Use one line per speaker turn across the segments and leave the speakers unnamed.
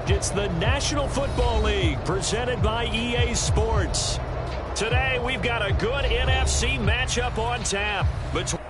It's the National Football League presented by EA Sports. Today, we've got a good NFC matchup on tap between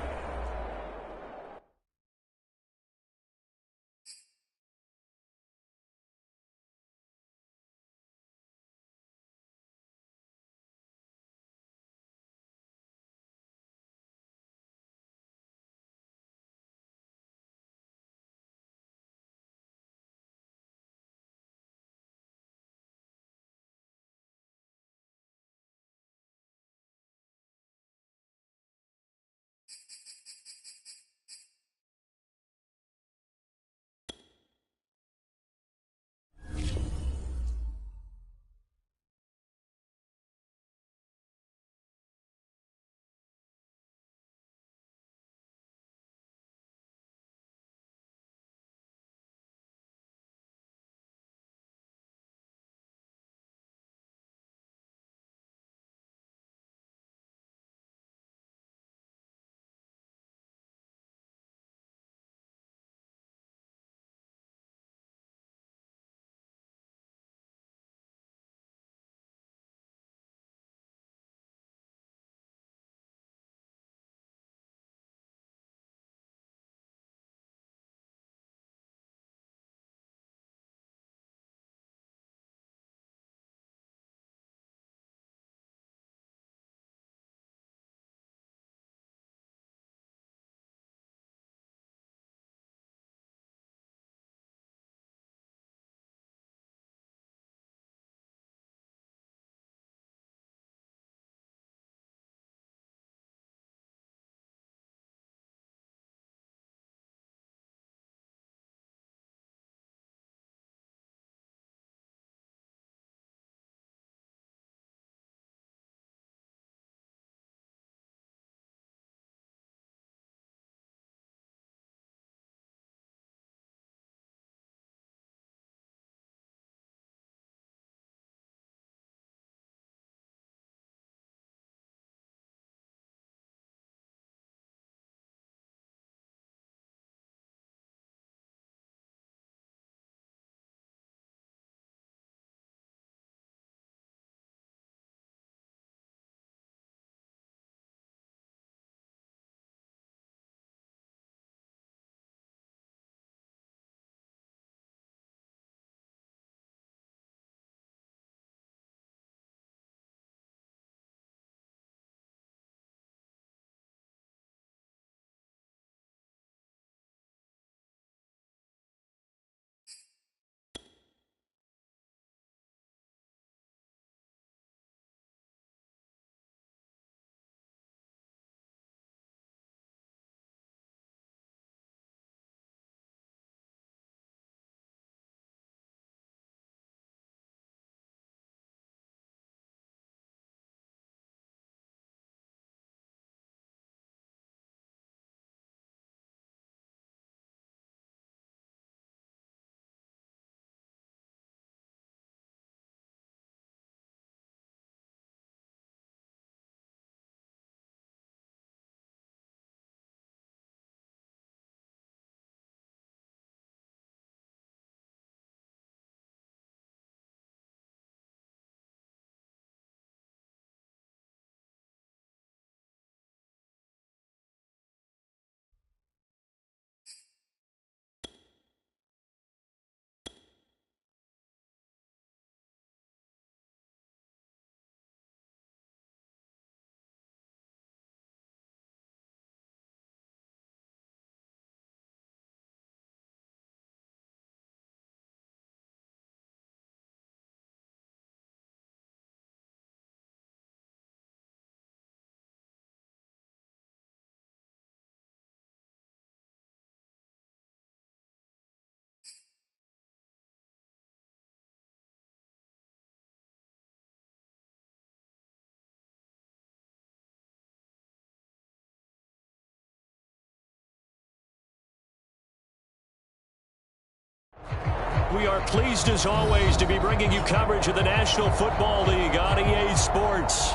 we are pleased, as always, to be bringing you coverage of the National Football League on EA Sports.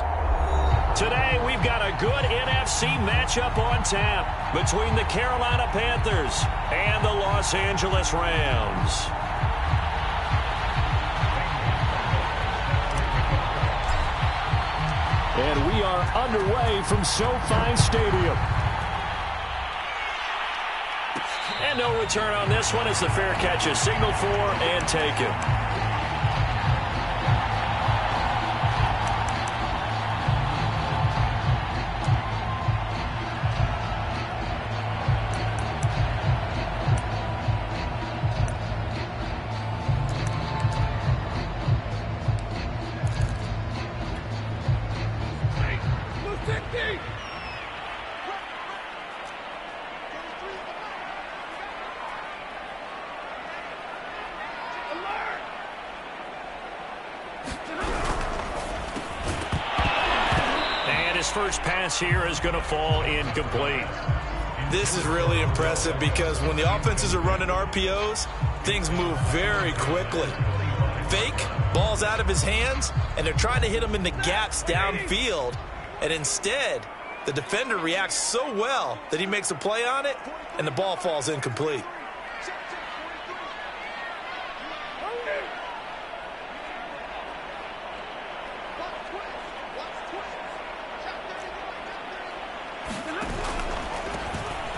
Today, we've got a good NFC matchup on tap between the Carolina Panthers and the Los Angeles Rams. And we are underway from SoFi Stadium. And no return on this one as the fair catch is signaled for and taken. First pass here is going to fall incomplete.
This is really impressive because when the offenses are running RPOs, things move very quickly. Fake, ball's out of his hands, and they're trying to hit him in the gaps downfield. And instead, the defender reacts so well that he makes a play on it, and the ball falls incomplete.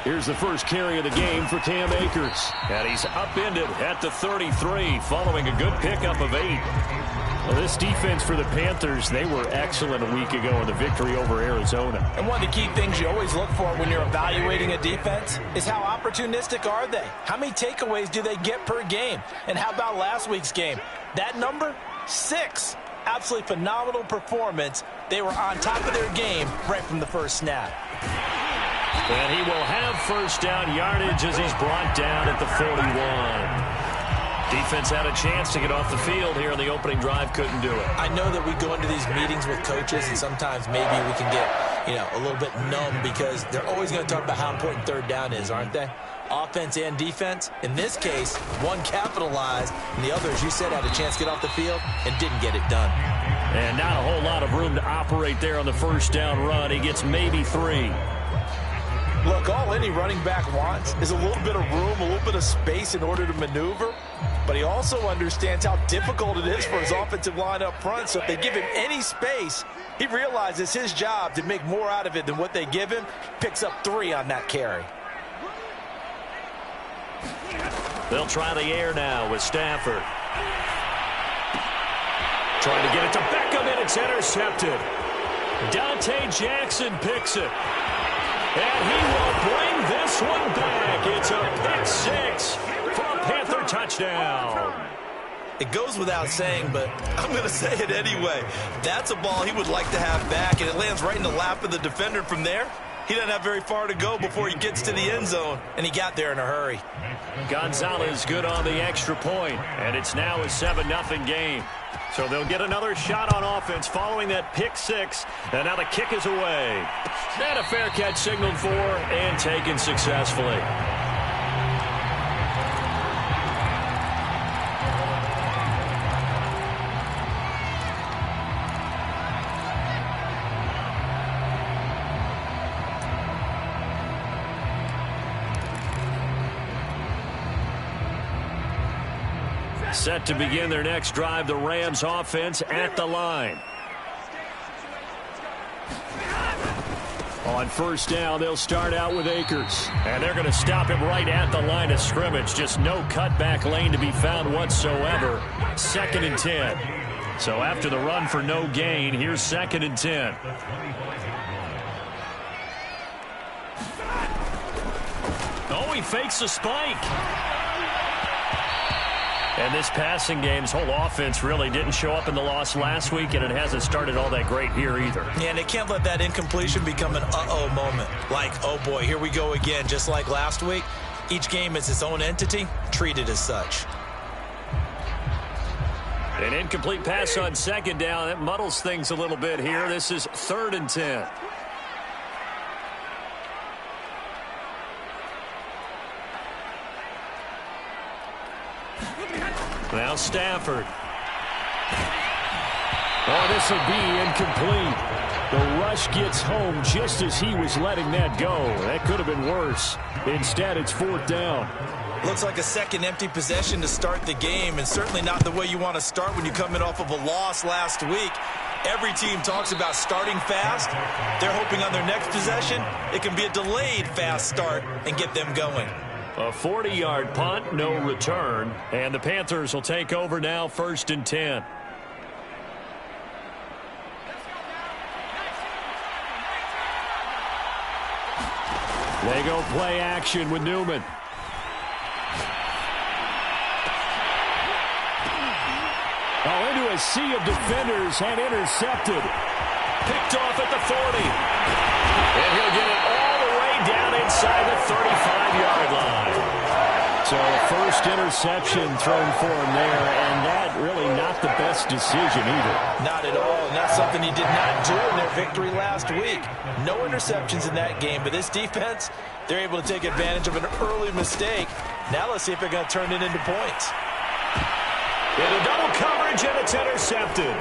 Here's the first carry of the game for Cam Akers. And he's upended at the 33 following a good pickup of 8. Well, this defense for the Panthers, they were excellent a week ago in the victory over Arizona.
And one of the key things you always look for when you're evaluating a defense is how opportunistic are they? How many takeaways do they get per game? And how about last week's game? That number, 6. Absolutely phenomenal performance. They were on top of their game right from the first snap.
And he will have first down yardage as he's brought down at the 41. Defense had a chance to get off the field here in the opening drive, couldn't do it.
I know that we go into these meetings with coaches, and sometimes maybe we can get, a little bit numb because they're always going to talk about how important third down is, aren't they? Offense and defense. In this case, one capitalized, and the other, as you said, had a chance to get off the field and didn't get it done.
And not a whole lot of room to operate there on the first down run. He gets maybe 3.
Look, all any running back wants is a little bit of room, a little bit of space in order to maneuver. But he also understands how difficult it is for his offensive line up front. So if they give him any space, he realizes his job to make more out of it than what they give him. Picks up 3 on that carry.
They'll try the air now with Stafford. Trying to get it to Beckham, and it's intercepted. Dante Jackson picks it. And he will bring this one back. It's a pick 6 for a Panther touchdown.
It goes without saying, but I'm going to say it anyway. That's a ball he would like to have back, and it lands right in the lap of the defender from there. He doesn't have very far to go before he gets to the end zone, and he got there in a hurry.
Gonzalez good on the extra point, and it's now a 7-0 game. So they'll get another shot on offense following that pick 6, and now the kick is away. And a fair catch signaled for and taken successfully. Set to begin their next drive, the Rams offense at the line. On first down, they'll start out with Akers. And they're going to stop him right at the line of scrimmage. Just no cutback lane to be found whatsoever. 2nd and 10. So after the run for no gain, here's 2nd and 10. Oh, he fakes a spike. And this passing game's whole offense really didn't show up in the loss last week, and it hasn't started all that great here either.
Yeah, and they can't let that incompletion become an uh-oh moment. Like, oh boy, here we go again. Just like last week, each game is its own entity, treated as such.
An incomplete pass on 2nd down. That muddles things a little bit here. This is 3rd and 10. Now Stafford. Oh, this will be incomplete. The rush gets home just as he was letting that go. That could have been worse. Instead, it's 4th down.
Looks like a second empty possession to start the game, and certainly not the way you want to start when you're coming off of a loss last week. Every team talks about starting fast. They're hoping on their next possession, it can be a delayed fast start and get them going.
A 40-yard punt, no return. And the Panthers will take over now, 1st and 10. They go play action with Newman. Oh, into a sea of defenders and intercepted. Picked off at the 40. And he'll get it all the way down inside the 35-yard line. So first interception thrown for him there, and that really not the best decision either.
Not at all, and that's something he did not do in their victory last week. No interceptions in that game, but this defense, they're able to take advantage of an early mistake. Now let's see if they're going to turn it into points.
Into double coverage, and it's intercepted.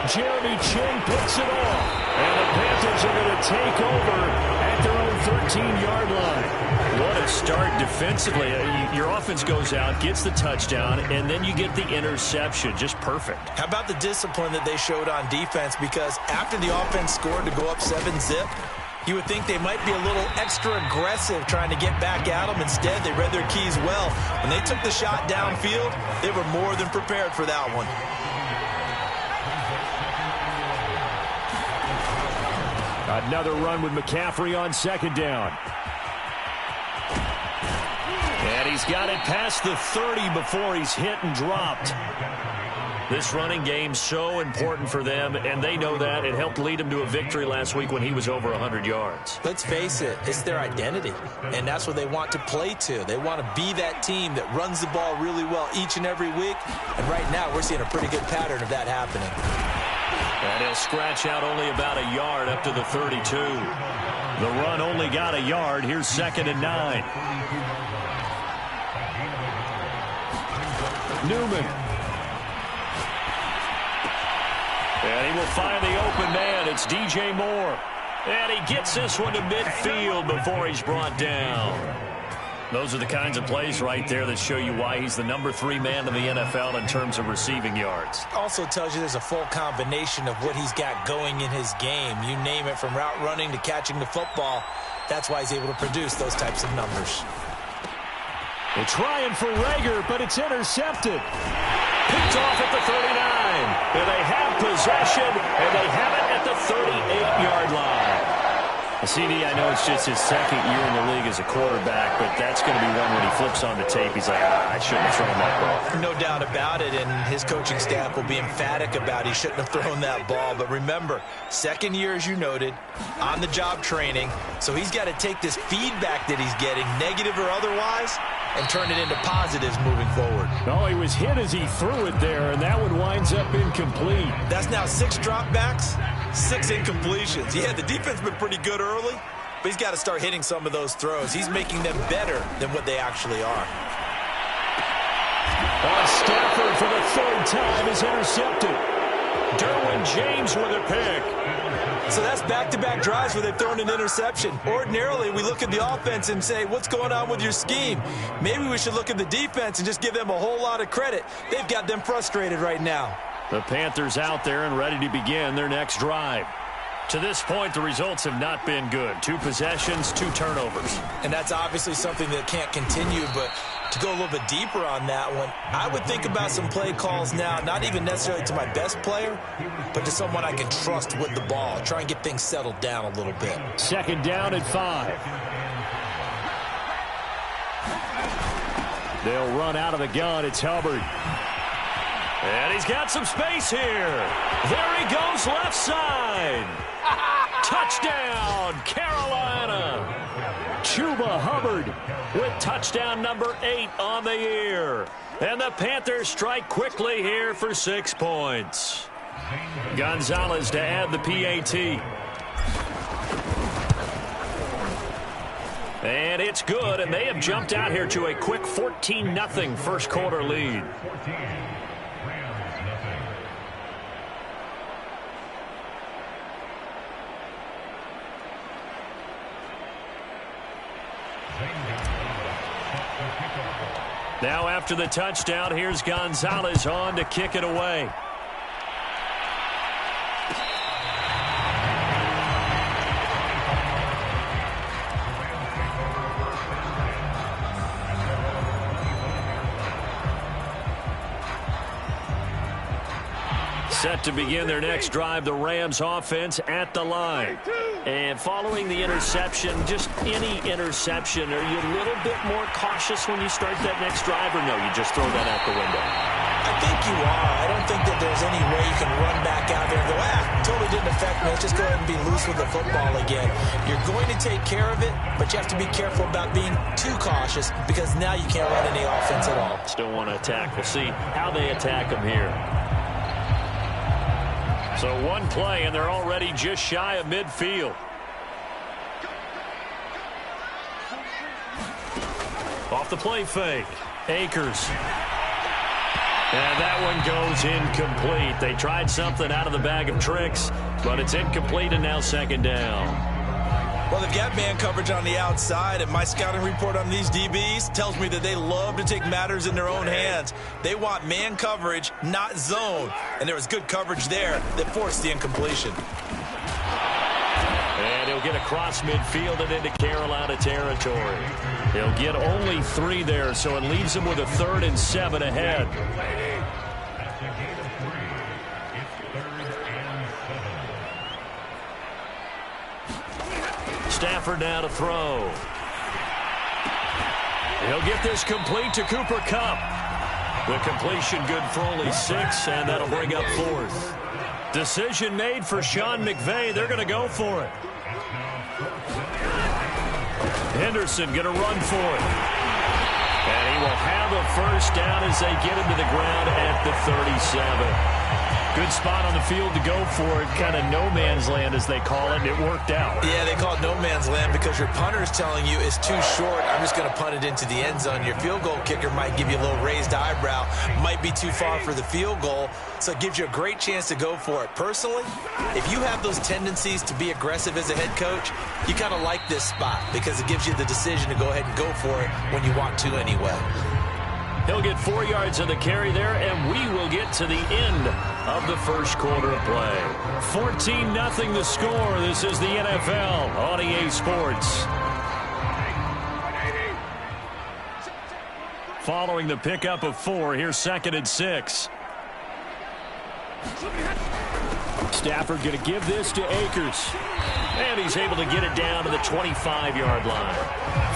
Jeremy Ching picks it off. And the Panthers are going to take over at their own 13-yard line. What a start defensively. Your offense goes out, gets the touchdown, and then you get the interception. Just perfect.
How about the discipline that they showed on defense? Because after the offense scored to go up 7-zip, you would think they might be a little extra aggressive trying to get back at them. Instead, they read their keys well. When they took the shot downfield, they were more than prepared for that one.
Another run with McCaffrey on 2nd down. And he's got it past the 30 before he's hit and dropped. This running game's so important for them, and they know that. It helped lead them to a victory last week when he was over 100 yards.
Let's face it, it's their identity, and that's what they want to play to. They want to be that team that runs the ball really well each and every week, and right now we're seeing a pretty good pattern of that happening.
And he'll scratch out only about a yard up to the 32. The run only got a yard. Here's 2nd and 9. Newman. And he will find the open man. It's DJ Moore. And he gets this one to midfield before he's brought down. Those are the kinds of plays right there that show you why he's the number 3 man in the NFL in terms of receiving yards.
Also tells you there's a full combination of what he's got going in his game. You name it, from route running to catching the football. That's why he's able to produce those types of numbers.
They're trying for Rager, but it's intercepted. Picked off at the 39. And they have possession, and they have it at the 38-yard line. CD, I know it's just his 2nd year in the league as a quarterback, but that's going to be one when he flips on the tape. He's like, I shouldn't have thrown that ball.
No doubt about it, and his coaching staff will be emphatic about he shouldn't have thrown that ball. But remember, 2nd year, as you noted, on-the-job training, so he's got to take this feedback that he's getting, negative or otherwise, and turn it into positives moving forward.
No, he was hit as he threw it there, and that one winds up incomplete.
That's now 6 dropbacks, 6 incompletions. Yeah, the defense has been pretty good early, but he's got to start hitting some of those throws. He's making them better than what they actually are.
Stafford for the 3rd time is intercepted. Derwin James with a pick.
So that's back-to-back drives where they've thrown an interception. Ordinarily, we look at the offense and say, what's going on with your scheme? Maybe we should look at the defense and just give them a whole lot of credit. They've got them frustrated right now.
The Panthers out there and ready to begin their next drive. To this point, the results have not been good. 2 possessions, 2 turnovers.
And that's obviously something that can't continue, but to go a little bit deeper on that one, I would think about some play calls now, not even necessarily to my best player, but to someone I can trust with the ball. Try and get things settled down a little bit.
2nd down at 5. They'll run out of the gun. It's Hubbard. And he's got some space here. There he goes, left side. Touchdown, Carolina. Chuba Hubbard with touchdown number 8 on the year. And the Panthers strike quickly here for 6 points. Gonzalez to add the PAT. And it's good, and they have jumped out here to a quick 14-0 first quarter lead. Now after the touchdown, here's Gonzalez on to kick it away. Set to begin their next drive, the Rams offense at the line. And following the interception, just any interception, are you a little bit more cautious when you start that next drive, or no, you just throw that out the window?
I think you are. I don't think that there's any way you can run back out there and go, totally didn't affect me. Let's just go ahead and be loose with the football again. You're going to take care of it, but you have to be careful about being too cautious because now you can't run any offense at all.
Still want to attack. We'll see how they attack them here. So one play, and they're already just shy of midfield. Off the play fake. Akers. And that one goes incomplete. They tried something out of the bag of tricks, but it's incomplete and now second down.
Well, they've got man coverage on the outside, and my scouting report on these DBs tells me that they love to take matters in their own hands. They want man coverage, not zone. And there was good coverage there that forced the incompletion.
And he'll get across midfield and into Carolina territory. He'll get only 3 there, so it leaves him with a 3rd and 7 ahead. Stafford now to throw. He'll get this complete to Cooper Kupp. The completion good for only 6, and that'll bring up 4th. Decision made for Sean McVay. They're going to go for it. Henderson going to run for it. And he will have a first down as they get him to the ground at the 37. Good spot on the field to go for it. Kind of no man's land, as they call it, and it worked out.
Yeah, they call it no man's land because your punter is telling you it's too short. I'm just going to punt it into the end zone. Your field goal kicker might give you a little raised eyebrow. Might be too far for the field goal, so it gives you a great chance to go for it. Personally, if you have those tendencies to be aggressive as a head coach, you kind of like this spot because it gives you the decision to go ahead and go for it when you want to anyway.
He'll get 4 yards on the carry there, and we will get to the end of the first quarter of play. 14-0 the score. This is the NFL on EA Sports. Following the pickup of 4, here's 2nd and 6. Stafford going to give this to Akers. And he's able to get it down to the 25-yard line.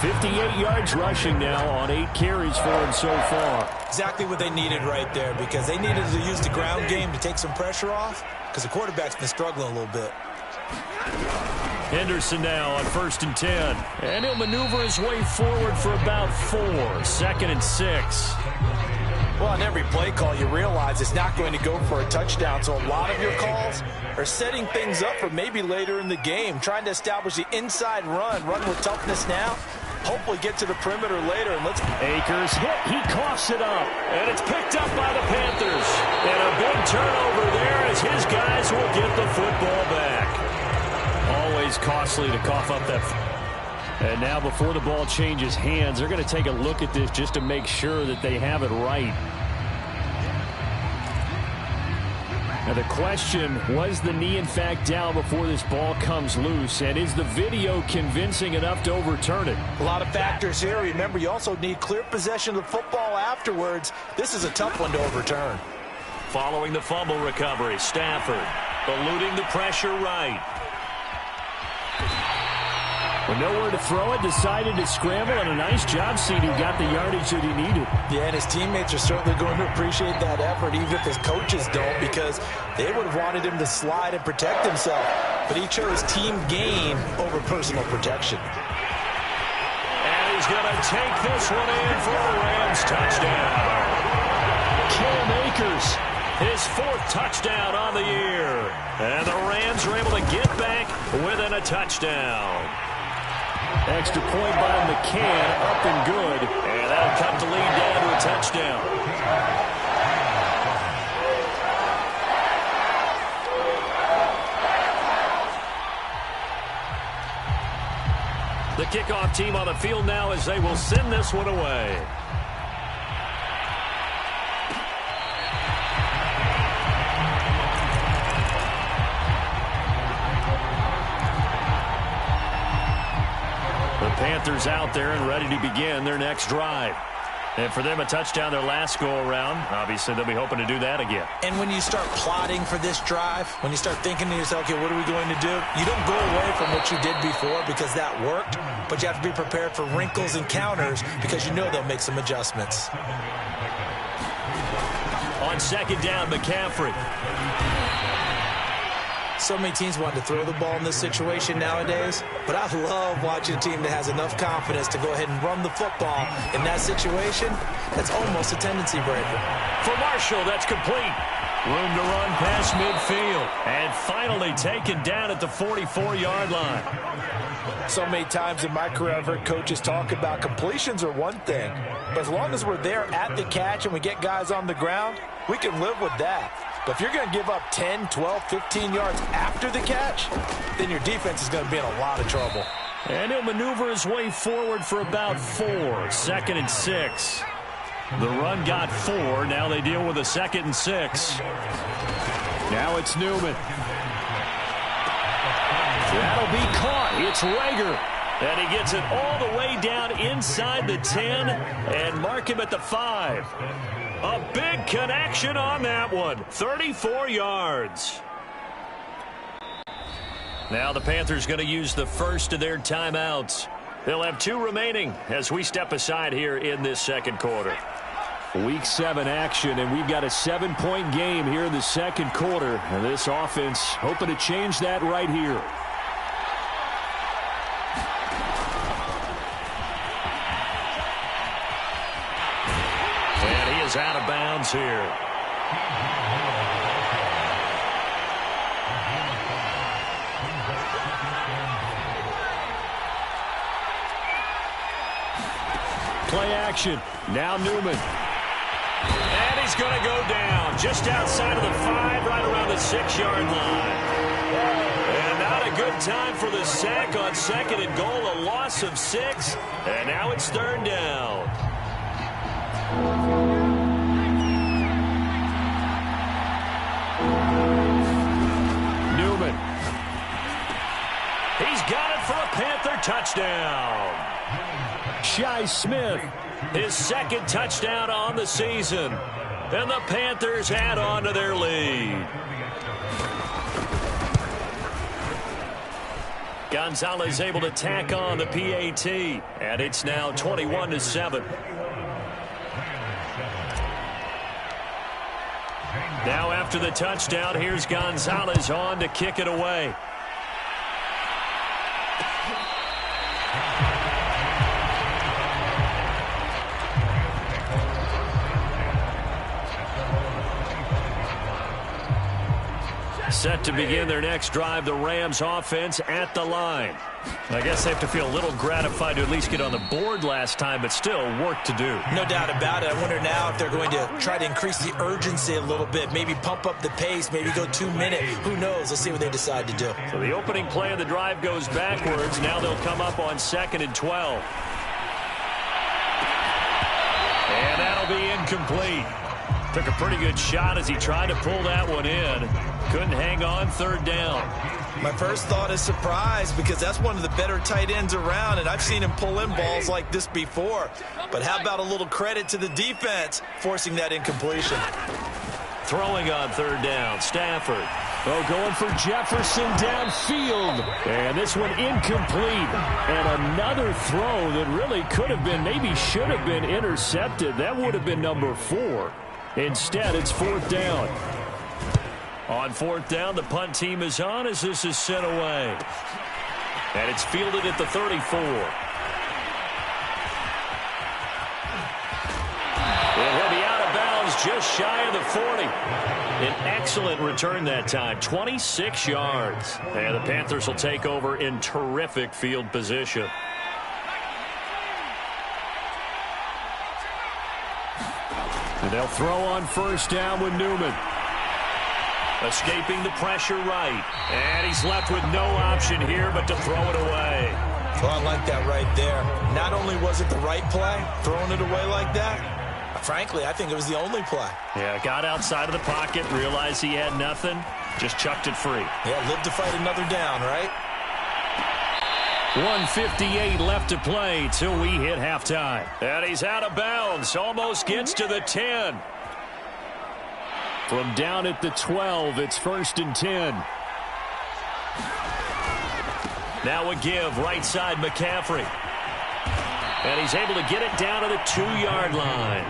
58 yards rushing now on 8 carries for him so far.
Exactly what they needed right there because they needed to use the ground game to take some pressure off because the quarterback's been struggling a little bit.
Henderson now on 1st and 10. And he'll maneuver his way forward for about 4. 2nd and 6.
Well, on every play call, you realize it's not going to go for a touchdown. So a lot of your calls are setting things up for maybe later in the game, trying to establish the inside run with toughness now, hopefully get to the perimeter later. And let's
Akers hit. He coughs it up. And it's picked up by the Panthers. And a big turnover there as his guys will get the football back. Always costly to cough up that. And now before the ball changes hands, they're going to take a look at this just to make sure that they have it right. Now the question, was the knee in fact down before this ball comes loose? And is the video convincing enough to overturn it?
A lot of factors here. Remember, you also need clear possession of the football afterwards. This is a tough one to overturn.
Following the fumble recovery, Stafford eluding the pressure right. With nowhere to throw it, decided to scramble, and a nice job seeing who got the yardage that he needed.
Yeah, and his teammates are certainly going to appreciate that effort, even if his coaches don't, because they would have wanted him to slide and protect himself. But he chose team gain over personal protection.
And he's going to take this one in for a Rams touchdown. Cam Akers, his 4th touchdown on the year. And the Rams are able to get back within a touchdown. Extra point by McCann, up and good. And that'll cut the lead down to a touchdown. The kickoff team on the field now as they will send this one away. Panthers out there and ready to begin their next drive. And for them, a touchdown their last go-around. Obviously, they'll be hoping to do that again.
And when you start plotting for this drive, when you start thinking to yourself, okay, what are we going to do? You don't go away from what you did before because that worked, but you have to be prepared for wrinkles and counters because you know they'll make some adjustments.
On second down, McCaffrey.
So many teams want to throw the ball in this situation nowadays, but I love watching a team that has enough confidence to go ahead and run the football. In that situation, that's almost a tendency breaker.
For Marshall, that's complete. Room to run past midfield. And finally taken down at the 44-yard line.
So many times in my career I've heard coaches talk about completions are one thing, but as long as we're there at the catch and we get guys on the ground, we can live with that. But if you're going to give up 10, 12, 15 yards after the catch, then your defense is going to be in a lot of trouble.
And he'll maneuver his way forward for about 4. Second and 6. The run got 4. Now they deal with a 2nd and 6. Now it's Newman. That'll be caught. It's Rager. And he gets it all the way down inside the 10 and mark him at the 5. A big connection on that one. 34 yards. Now the Panthers going to use the first of their timeouts. They'll have 2 remaining as we step aside here in this second quarter. Week 7 action, and we've got a 7-point game here in the second quarter. And this offense hoping to change that right here. And he is out of bounds here. Play action. Now Newman. And he's going to go down just outside of the 5, right around the 6-yard line. And not a good time for the sack on 2nd and goal, a loss of 6. And now it's 3rd down. Newman. He's got it for a Panther touchdown. Shi Smith, his 2nd touchdown on the season. And the Panthers add on to their lead. Gonzalez able to tack on the PAT. And it's now 21-7. Now after the touchdown, here's Gonzalez on to kick it away. Set to begin their next drive, the Rams offense at the line. I guess they have to feel a little gratified to at least get on the board last time, but still work to do.
No doubt about it. I wonder now if they're going to try to increase the urgency a little bit, maybe pump up the pace, maybe go 2 minute. Who knows? Let's see what they decide to do.
So the opening play of the drive goes backwards. Now they'll come up on 2nd and 12. And that'll be incomplete. Took a pretty good shot as he tried to pull that one in. Couldn't hang on, 3rd down.
My first thought is surprise because that's one of the better tight ends around, and I've seen him pull in balls like this before. But how about a little credit to the defense forcing that incompletion?
Throwing on 3rd down, Stafford. Oh, going for Jefferson downfield. And this one incomplete. And another throw that really could have been, maybe should have been intercepted. That would have been number 4. Instead, it's 4th down. On 4th down, the punt team is on as this is sent away. And it's fielded at the 34. And he'll be out of bounds just shy of the 40. An excellent return that time, 26 yards. And the Panthers will take over in terrific field position. And they'll throw on 1st down with Newman. Escaping the pressure right. And he's left with no option here but to throw it away.
Well, I like that right there. Not only was it the right play, throwing it away like that, frankly, I think it was the only play.
Yeah, got outside of the pocket, realized he had nothing, just chucked it free.
Yeah, lived to fight another down, right?
1:58 left to play till we hit halftime. And he's out of bounds. Almost gets to the 10. From down at the 12, it's 1st and 10. Now a give, right side McCaffrey. And he's able to get it down to the 2-yard line.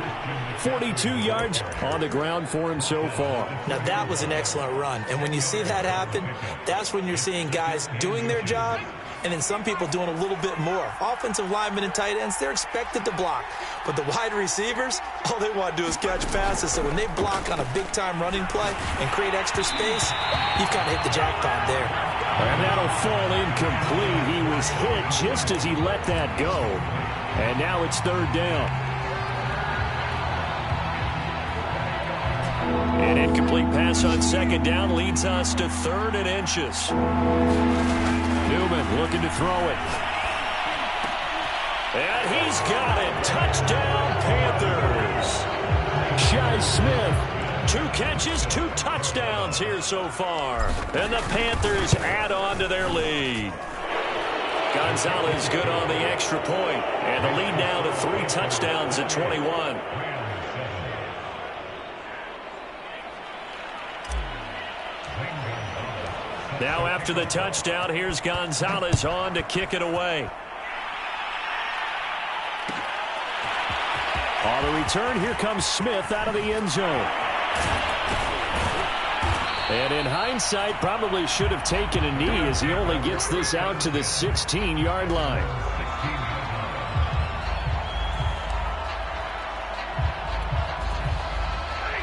42 yards on the ground for him so far.
Now that was an excellent run. And when you see that happen, that's when you're seeing guys doing their job and then some people doing a little bit more. Offensive linemen and tight ends, they're expected to block. But the wide receivers, all they want to do is catch passes. So when they block on a big-time running play and create extra space, you've kind of hit the jackpot there.
And that'll fall incomplete. He was hit just as he let that go. And now it's 3rd down. An incomplete pass on 2nd down leads us to 3rd and inches. Newman looking to throw it. And he's got it. Touchdown, Panthers. Shi Smith. 2 catches, 2 touchdowns here so far. And the Panthers add on to their lead. Gonzalez good on the extra point. And the lead now to 3 touchdowns at 21. Now after the touchdown, here's Gonzalez on to kick it away. On the return, here comes Smith out of the end zone. And in hindsight, probably should have taken a knee as he only gets this out to the 16-yard line.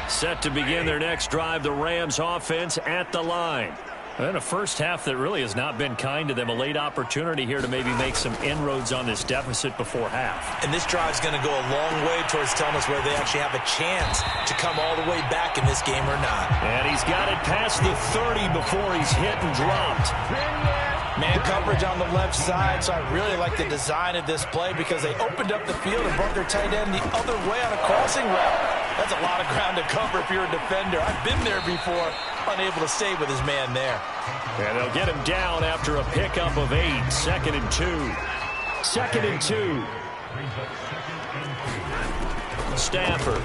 Set to begin their next drive, the Rams offense at the line. And a first half that really has not been kind to them. A late opportunity here to maybe make some inroads on this deficit before half.
And this drive's going to go a long way towards telling us whether they actually have a chance to come all the way back in this game or not.
And he's got it past the 30 before he's hit and dropped.
Man coverage on the left side, so I really like the design of this play because they opened up the field and brought their tight end the other way on a crossing route. That's a lot of ground to cover if you're a defender. I've been there before, unable to stay with his man there.
And they'll get him down after a pickup of 8. 2nd and 2. 2nd and 2. Stafford.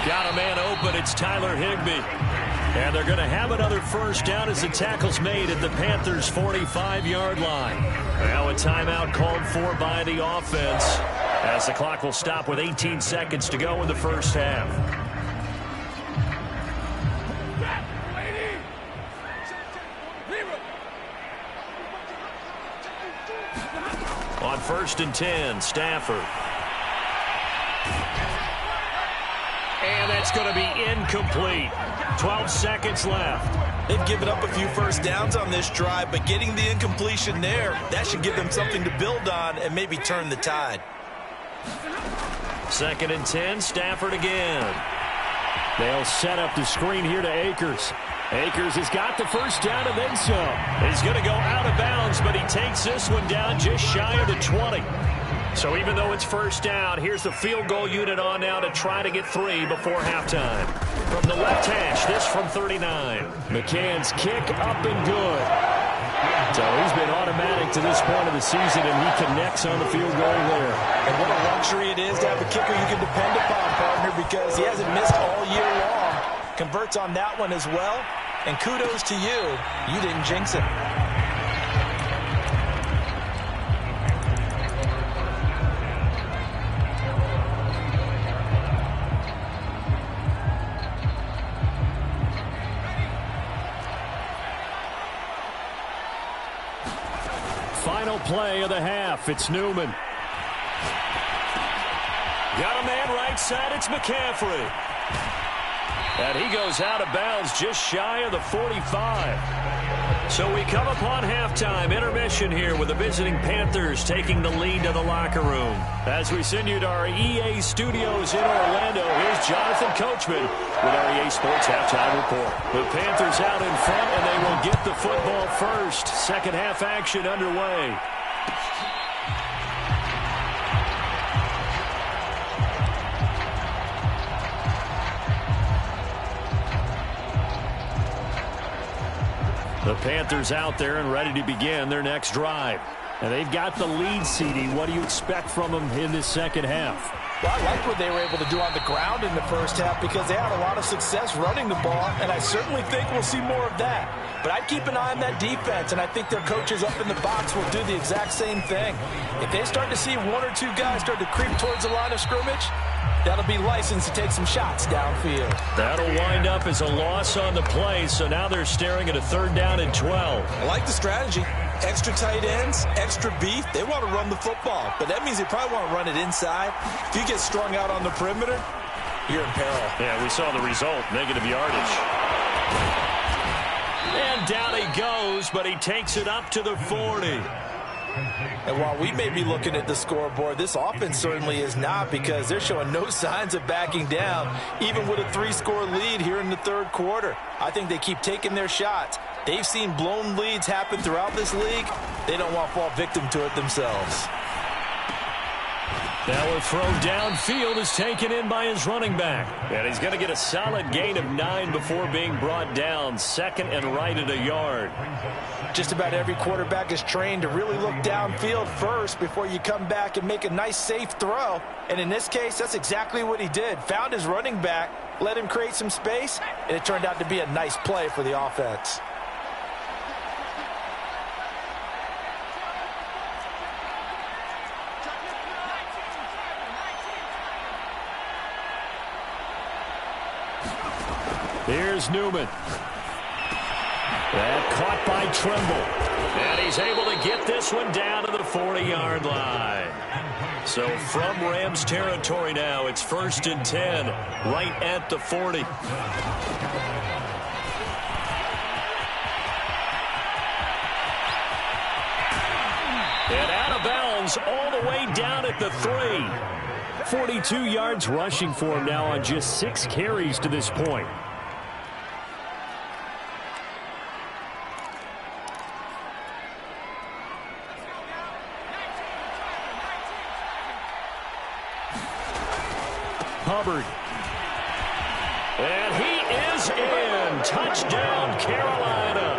Got a man open. It's Tyler Higbee. And they're going to have another first down as the tackle's made at the Panthers' 45-yard line. Now a timeout called for by the offense as the clock will stop with 18 seconds to go in the first half. On 1st and 10, Stafford. And that's going to be incomplete. 12 seconds left.
They've given up a few first downs on this drive, but getting the incompletion there, that should give them something to build on and maybe turn the tide.
2nd and 10, Stafford again. They'll set up the screen here to Akers. Akers has got the first down and then some. He's going to go out of bounds, but he takes this one down just shy of the 20. So even though it's first down, here's the field goal unit on now to try to get 3 before halftime. From the left hash, this from 39. McCann's kick up and good. So he's been automatic to this point of the season, and he connects on the field goal there.
And what a luxury it is to have a kicker you can depend upon, partner, because he hasn't missed all year long. Converts on that one as well. And kudos to you. You didn't jinx it.
Final play of the half. It's Newman. Got a man right side. It's McCaffrey. And he goes out of bounds just shy of the 45. So we come upon halftime. Intermission here with the visiting Panthers taking the lead to the locker room. As we send you to our EA studios in Orlando, here's Jonathan Coachman with our EA Sports Halftime Report. The Panthers out in front, and they will get the football first. Second half action underway. The Panthers out there and ready to begin their next drive. And they've got the lead, CD. What do you expect from them in this second half?
Well, I like what they were able to do on the ground in the first half because they had a lot of success running the ball, and I certainly think we'll see more of that. But I'd keep an eye on that defense, and I think their coaches up in the box will do the exact same thing. If they start to see one or two guys start to creep towards the line of scrimmage, that'll be licensed to take some shots downfield.
That'll wind up as a loss on the play, so now they're staring at a 3rd down and 12.
I like the strategy. Extra tight ends, extra beef. They want to run the football, but that means they probably want to run it inside. If you get strung out on the perimeter, you're in peril.
Yeah, we saw the result, negative yardage. And down he goes, but he takes it up to the 40.
And while we may be looking at the scoreboard, this offense certainly is not, because they're showing no signs of backing down, even with a 3-score lead here in the 3rd quarter. I think they keep taking their shots. They've seen blown leads happen throughout this league. They don't want to fall victim to it themselves.
Now a throw downfield is taken in by his running back. And he's going to get a solid gain of 9 before being brought down. 2nd and right at a yard.
Just about every quarterback is trained to really look downfield first before you come back and make a nice, safe throw. And in this case, that's exactly what he did. Found his running back, let him create some space, and it turned out to be a nice play for the offense.
Here's Newman. That caught by Trimble. And he's able to get this one down to the 40-yard line. So from Rams territory now, it's 1st and 10, right at the 40. And out of bounds all the way down at the 3. 42 yards rushing for him now on just 6 carries to this point. Hubbard. And he is in. Touchdown, Carolina.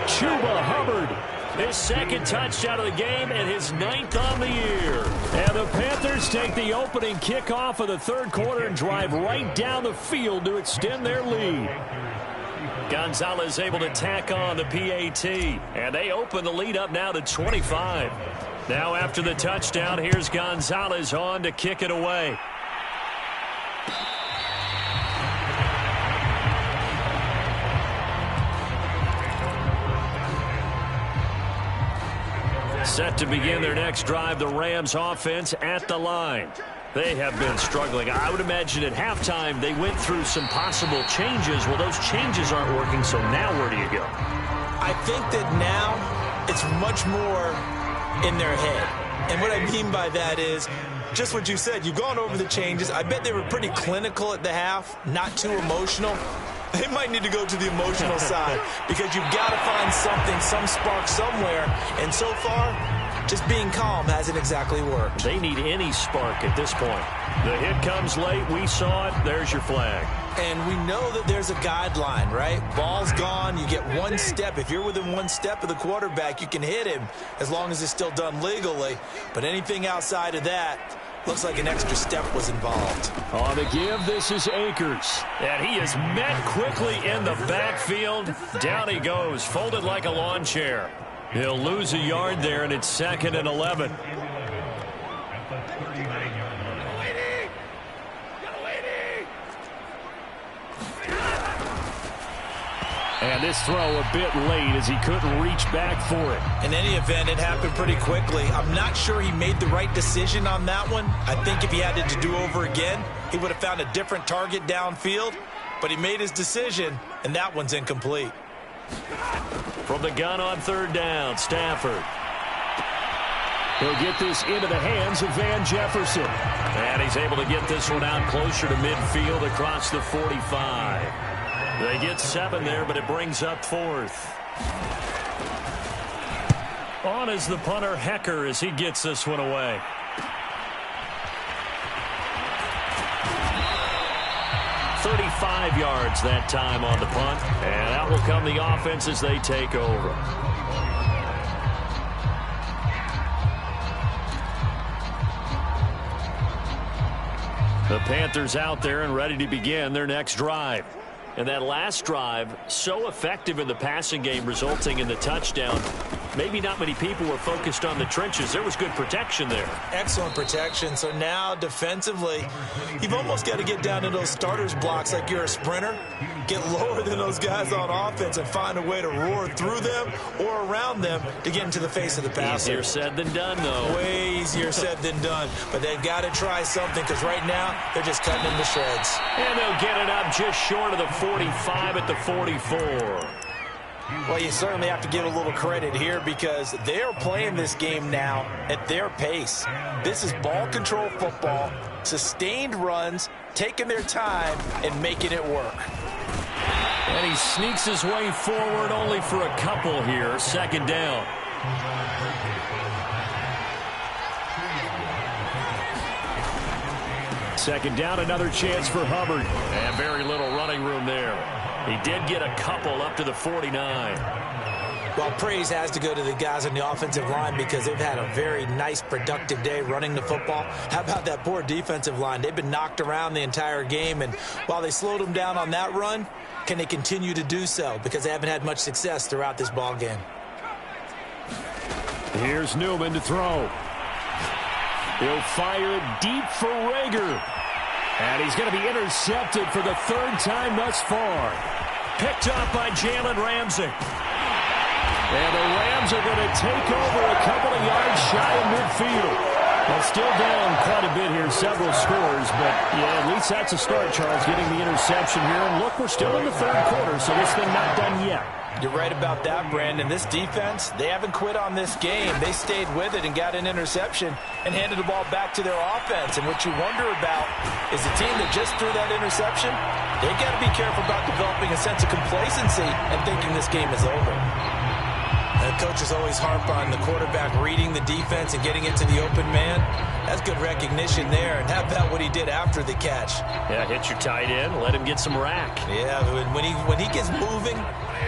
Chuba Hubbard. His 2nd touchdown of the game and his 9th on the year. And the Panthers take the opening kickoff of the 3rd quarter and drive right down the field to extend their lead. Gonzalez able to tack on the PAT. And they open the lead up now to 25. Now after the touchdown, here's Gonzalez on to kick it away. Set to begin their next drive, the Rams offense at the line. They have been struggling. I would imagine at halftime they went through some possible changes. Well, those changes aren't working, so now where do you go?
I think that now it's much more in their head. And what I mean by that is just what you said. You've gone over the changes. I bet they were pretty clinical at the half, not too emotional. They might need to go to the emotional side because you've got to find something, some spark somewhere. And so far, just being calm hasn't exactly worked.
They need any spark at this point. The hit comes late. We saw it. There's your flag.
And we know that there's a guideline, right? Ball's gone. You get 1 step. If you're within 1 step of the quarterback, you can hit him as long as it's still done legally. But anything outside of that, looks like an extra step was involved.
On the give, this is Akers. And he is met quickly in the backfield. Down he goes, folded like a lawn chair. He'll lose a yard there, and it's 2nd and 11. And this throw a bit late as he couldn't reach back for it.
In any event, it happened pretty quickly. I'm not sure he made the right decision on that one. I think if he had it to do over again, he would have found a different target downfield. But he made his decision, and that one's incomplete.
From the gun on 3rd down, Stafford. He'll get this into the hands of Van Jefferson. And he's able to get this one out closer to midfield across the 45. They get 7 there, but it brings up 4th. On is the punter, Hecker, as he gets this one away. 5 yards that time on the punt. And out will come the offense as they take over. The Panthers out there and ready to begin their next drive. And that last drive, so effective in the passing game, resulting in the touchdown. Maybe not many people were focused on the trenches. There was good protection there.
Excellent protection. So now defensively, you've almost got to get down to those starters blocks like you're a sprinter. Get lower than those guys on offense and find a way to roar through them or around them to get into the face of the passer.
Easier said than done, though.
Way easier said than done. But they've got to try something because right now they're just cutting into shreds.
And they'll get it up just short of the 45 at the 44.
Well, you certainly have to give a little credit here because they're playing this game now at their pace. This is ball control football, sustained runs, taking their time, and making it work.
And he sneaks his way forward only for a couple here. Second down. Second down, another chance for Hubbard. And very little running room there. He did get a couple up to the 49.
Well, praise has to go to the guys on the offensive line because they've had a very nice, productive day running the football. How about that poor defensive line? They've been knocked around the entire game, and while they slowed them down on that run, can they continue to do so? Because they haven't had much success throughout this ball game.
Here's Newman to throw. He'll fire it deep for Rager. And he's going to be intercepted for the third time thus far. Picked up by Jalen Ramsey. And the Rams are going to take over a couple of yards shy of midfield. Well, still down quite a bit here, several scores. But, yeah, at least that's a start, Charles, getting the interception here. And look, we're still in the third quarter, so this thing not done yet.
You're right about that, Brandon. This defense, they haven't quit on this game. They stayed with it and got an interception and handed the ball back to their offense. And what you wonder about is the team that just threw that interception, they got to be careful about developing a sense of complacency and thinking this game is over.
The coaches always harp on the quarterback reading the defense and getting it to the open man. That's good recognition there. And how about what he did after the catch?
Yeah, hit your tight end, let him get some rack.
Yeah, when he gets moving,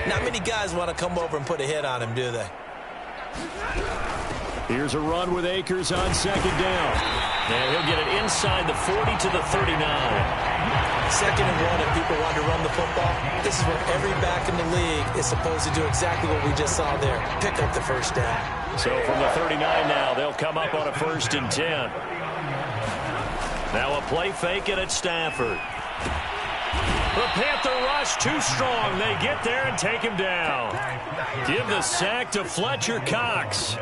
not many guys want to come over and put a hit on him, do they?
Here's a run with Akers on second down. And he'll get it inside the 40 to the 39.
Second and one, if people want to run the football, this is where every back in the league is supposed to do exactly what we just saw there. Pick up the first down.
So from the 39 now, they'll come up on a 1st and 10. Now a play fake it at Stafford. The Panther rush too strong. They get there and take him down. Give the sack to Fletcher Cox.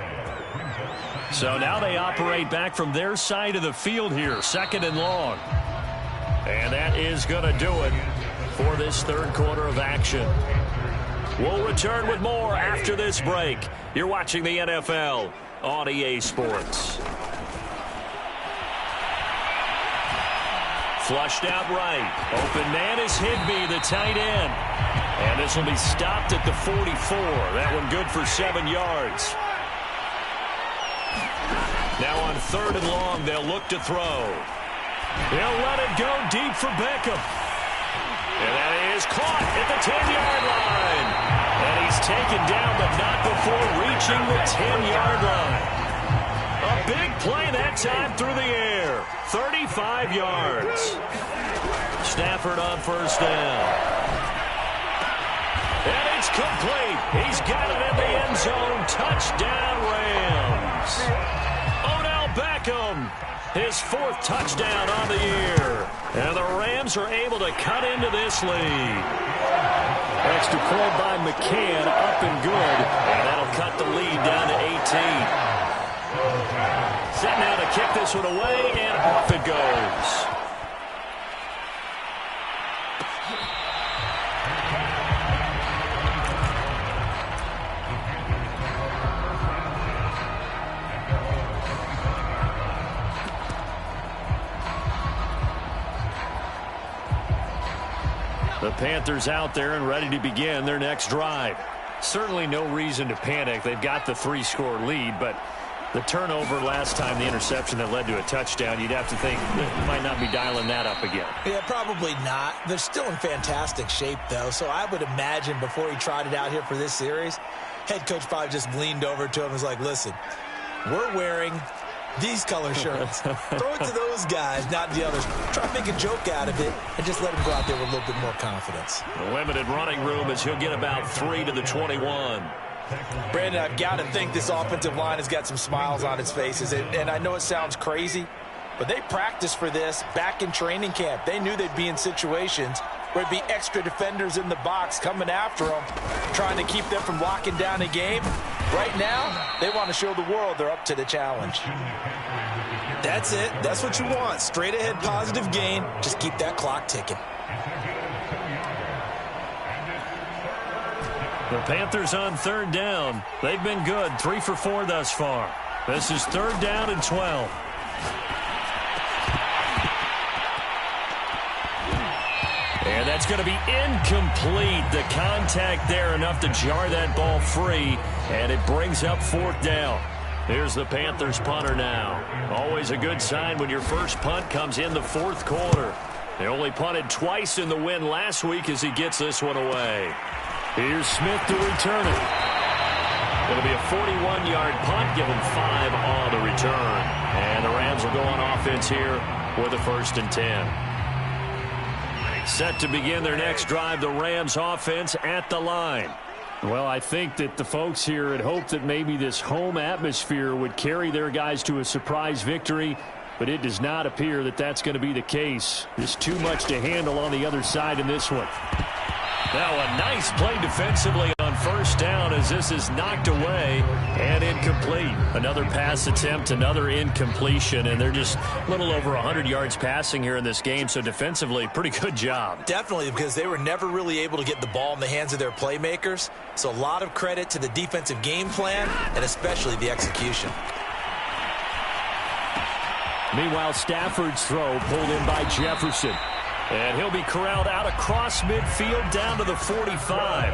So now they operate back from their side of the field here. Second and long. And that is going to do it for this third quarter of action. We'll return with more after this break. You're watching the NFL on EA Sports. Flushed out right. Open man is Higbee, the tight end. And this will be stopped at the 44. That one good for 7 yards. Now on third and long, they'll look to throw. He'll let it go deep for Beckham. And that is caught at the 10-yard line. And he's taken down, but not before reaching the 10-yard line. A big play that time through the air. 35 yards. Stafford on first down. And it's complete. He's got it in the end zone. Touchdown, Rams. Odell Beckham. His 4th touchdown on the year. And the Rams are able to cut into this lead. Extra point by McCann, up and good. And that'll cut the lead down to 18. Set now to kick this one away, and off it goes. The Panthers out there and ready to begin their next drive. Certainly no reason to panic. They've got the 3-score lead, but The turnover last time, the interception that led to a touchdown, you'd have to think they might not be dialing that up again.
Yeah, probably not. They're still in fantastic shape, though, so I would imagine before he tried it out here for this series, head coach probably just leaned over to him and was like, listen, we're wearing these color shirts. Throw it to those guys, not the others. Try to make a joke out of it and just let him go out there with a little bit more confidence.
The limited running room as he'll get about 3 to the 21.
Brandon, I've got to think this offensive line has got some smiles on its faces. And I know it sounds crazy, but they practiced for this back in training camp. They knew they'd be in situations where it'd be extra defenders in the box coming after them, trying to keep them from locking down a game. Right now, they want to show the world they're up to the challenge.
That's it. That's what you want. Straight ahead positive gain. Just keep that clock ticking.
The Panthers on 3rd down. They've been good, 3 for 4 thus far. This is 3rd down and 12. And that's going to be incomplete. The contact there enough to jar that ball free, and it brings up 4th down. Here's the Panthers punter now. Always a good sign when your first punt comes in the 4th quarter. They only punted twice in the win last week as he gets this one away. Here's Smith to return it. It'll be a 41-yard punt, give him 5 on the return. And the Rams will go on offense here with a 1st and 10. Set to begin their next drive, the Rams offense at the line. Well, I think that the folks here had hoped that maybe this home atmosphere would carry their guys to a surprise victory, but it does not appear that that's going to be the case. There's too much to handle on the other side in this one. Now a nice play defensively on 1st down as this is knocked away and incomplete. Another pass attempt, another incompletion, and they're just a little over 100 yards passing here in this game, so defensively, pretty good job.
Definitely, because they were never really able to get the ball in the hands of their playmakers, so a lot of credit to the defensive game plan and especially the execution.
Meanwhile, Stafford's throw pulled in by Jefferson. And he'll be corralled out across midfield down to the 45.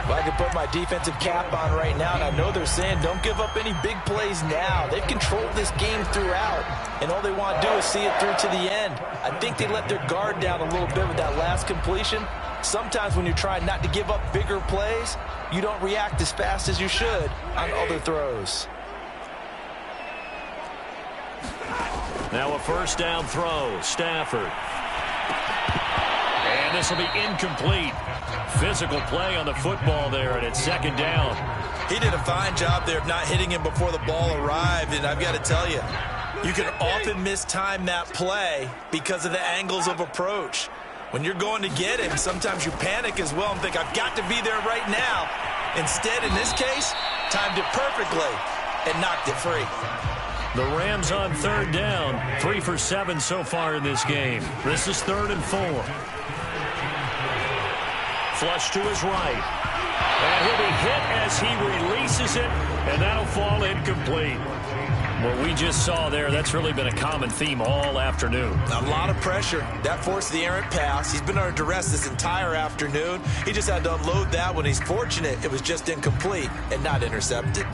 Well, I can put my defensive cap on right now, and I know they're saying don't give up any big plays now. They've controlled this game throughout, and all they want to do is see it through to the end. I think they let their guard down a little bit with that last completion. Sometimes when you're trying not to give up bigger plays, you don't react as fast as you should on other throws.
Now a 1st down throw, Stafford. And this will be incomplete. Physical play on the football there, and it's 2nd down.
He did a fine job there of not hitting him before the ball arrived, and I've got to tell you, you can often mistime that play because of the angles of approach. When you're going to get him, sometimes you panic as well and think, I've got to be there right now. Instead, in this case, timed it perfectly and knocked it free.
The Rams on 3rd down, 3 for 7 so far in this game. This is 3rd and 4. Flush to his right. And he'll be hit as he releases it, and that'll fall incomplete. What we just saw there, that's really been a common theme all afternoon.
A lot of pressure. That forced the errant pass. He's been under duress this entire afternoon. He just had to unload that one. He's fortunate it was just incomplete and not intercepted.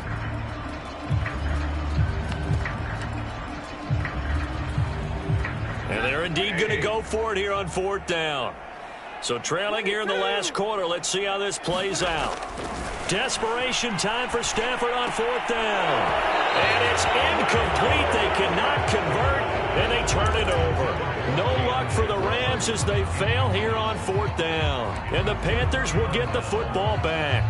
And they're indeed going to go for it here on 4th down. So trailing here in the last quarter, let's see how this plays out. Desperation time for Stafford on 4th down. And it's incomplete. They cannot convert, and they turn it over. No luck for the Rams as they fail here on 4th down. And the Panthers will get the football back.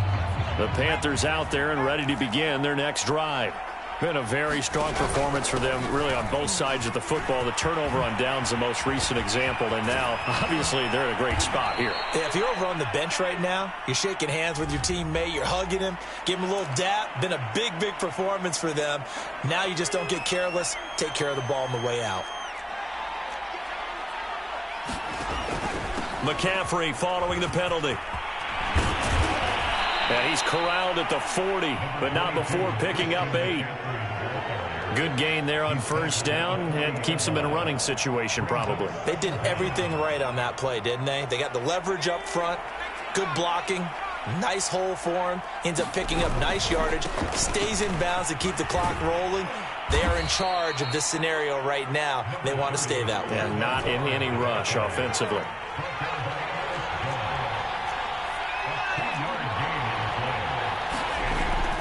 The Panthers out there and ready to begin their next drive. Been a very strong performance for them, really, on both sides of the football. The turnover on downs, the most recent example, and now, obviously, they're in a great spot here.
Yeah, if you're over on the bench right now, you're shaking hands with your teammate, you're hugging him, give him a little dap. Been a big, big performance for them. Now you just don't get careless. Take care of the ball on the way out.
McCaffrey following the penalty. And he's corralled at the 40, but not before picking up 8. Good gain there on 1st down, and keeps them in a running situation probably.
They did everything right on that play, didn't they? They got the leverage up front, good blocking, Nice hole for him. Ends up picking up nice yardage. Stays in bounds to keep the clock rolling. They are in charge of this scenario right now. They want to stay that way.
And not in any rush offensively.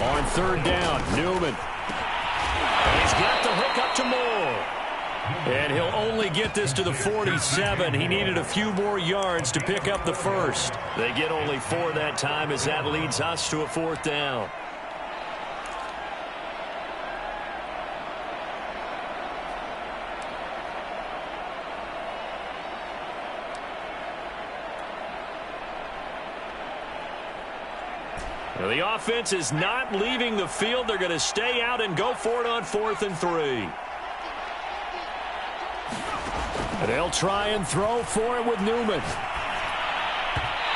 On third down, Newman. And he's got the hook up to Moore. And he'll only get this to the 47. He needed a few more yards to pick up the first. They get only 4 that time as that leads us to a 4th down. Now, the offense is not leaving the field. They're going to stay out and go for it on 4th and 3. And they'll try and throw for it with Newman.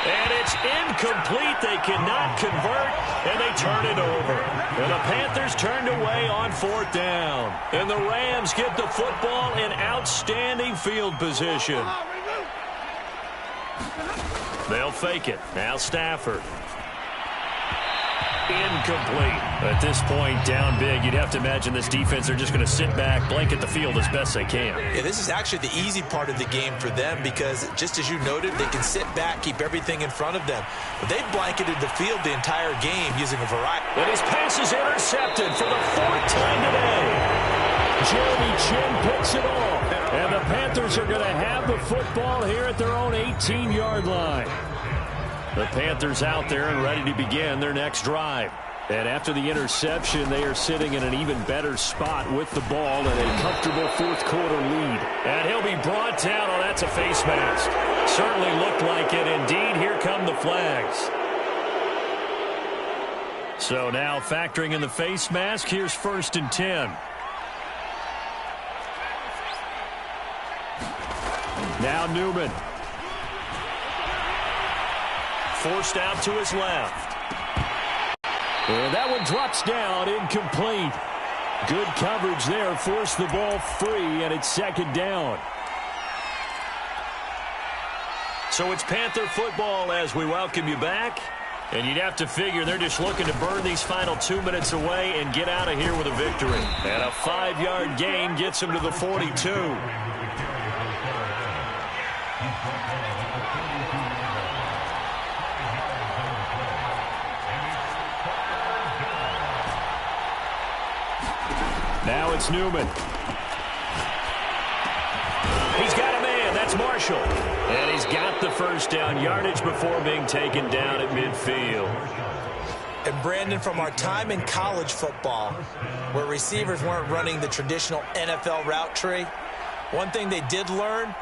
And it's incomplete. They cannot convert, and they turn it over. And the Panthers turned away on 4th down. And the Rams get the football in outstanding field position. They'll fake it. Now Stafford. Incomplete. At this point, down big, you'd have to imagine this defense, they're just going to sit back, blanket the field as best they can.
Yeah, this is actually the easy part of the game for them because, just as you noted, they can sit back, keep everything in front of them. But they've blanketed the field the entire game using a variety.
And his pass is intercepted for the 4th time today. Jeremy Chin picks it off. And the Panthers are going to have the football here at their own 18-yard line. The Panthers out there and ready to begin their next drive. And after the interception, they are sitting in an even better spot with the ball and a comfortable 4th quarter lead. And he'll be brought down. Oh, that's a face mask. Certainly looked like it. Indeed, here come the flags. So now factoring in the face mask, here's 1st and 10. Now Newman. Forced out to his left. And that one drops down, incomplete. Good coverage there, forced the ball free, and it's 2nd down. So it's Panther football as we welcome you back. And you'd have to figure they're just looking to burn these final 2 minutes away and get out of here with a victory. And a 5-yard gain gets them to the 42. Now it's Newman. He's got a man. That's Marshall. And he's got the 1st down yardage before being taken down at midfield.
And Brandon, from our time in college football, where receivers weren't running the traditional NFL route tree, one thing they did learn,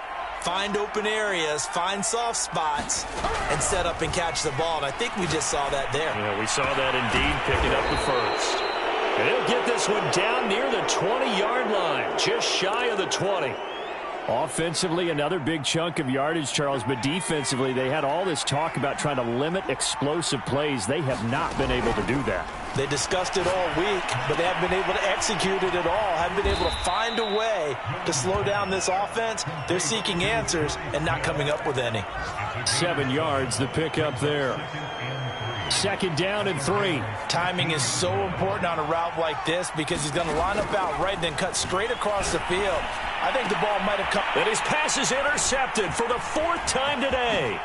find open areas, find soft spots, and set up and catch the ball. And I think we just saw that there.
Yeah, we saw that indeed, picking up the 1st. And he'll get this one down near the 20-yard line, just shy of the 20. Offensively, another big chunk of yardage, Charles, but defensively, they had all this talk about trying to limit explosive plays. They have not been able to do that.
They discussed it all week, but they haven't been able to execute it at all, haven't been able to find a way to slow down this offense. They're seeking answers and not coming up with any.
7 yards, the pickup there. 2nd down and 3.
Timing is so important on a route like this because he's going to line up out right and then cut straight across the field. I think the ball might have come.
And his pass is intercepted for the 4th time today.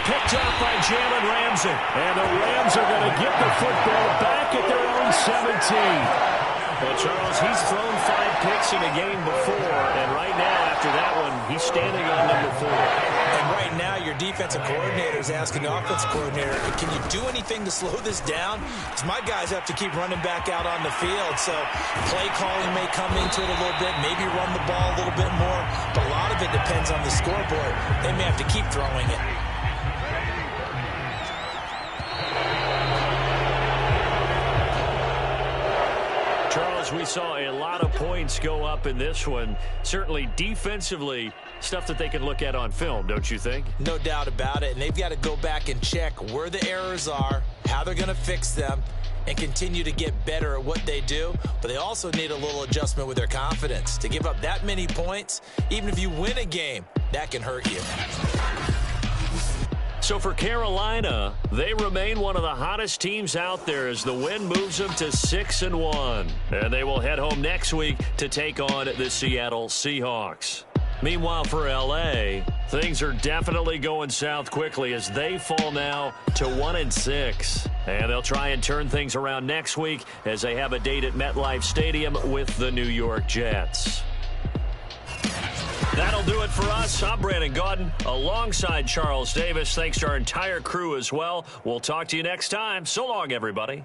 Picked up by Jalen Ramsey. And the Rams are going to get the football back at their own 17. Well, Charles, he's thrown 5 picks in a game before, and right now, after that one, he's standing on number 4.
And right now, your defensive coordinator is asking the offensive coordinator, can you do anything to slow this down? Because my guys have to keep running back out on the field, so play calling may come into it a little bit, maybe run the ball a little bit more, but a lot of it depends on the scoreboard. They may have to keep throwing it.
Charles, we saw a lot of points go up in this one. Certainly defensively, stuff that they can look at on film, don't you think?
No doubt about it, and they've got to go back and check where the errors are, how they're going to fix them, and continue to get better at what they do. But they also need a little adjustment with their confidence. To give up that many points, even if you win a game, that can hurt you.
So for Carolina, they remain one of the hottest teams out there as the win moves them to 6-1. And they will head home next week to take on the Seattle Seahawks. Meanwhile, for L.A., things are definitely going south quickly as they fall now to 1-6. And they'll try and turn things around next week as they have a date at MetLife Stadium with the New York Jets. That'll do it for us. I'm Brandon Gaudin alongside Charles Davis. Thanks to our entire crew as well. We'll talk to you next time. So long, everybody.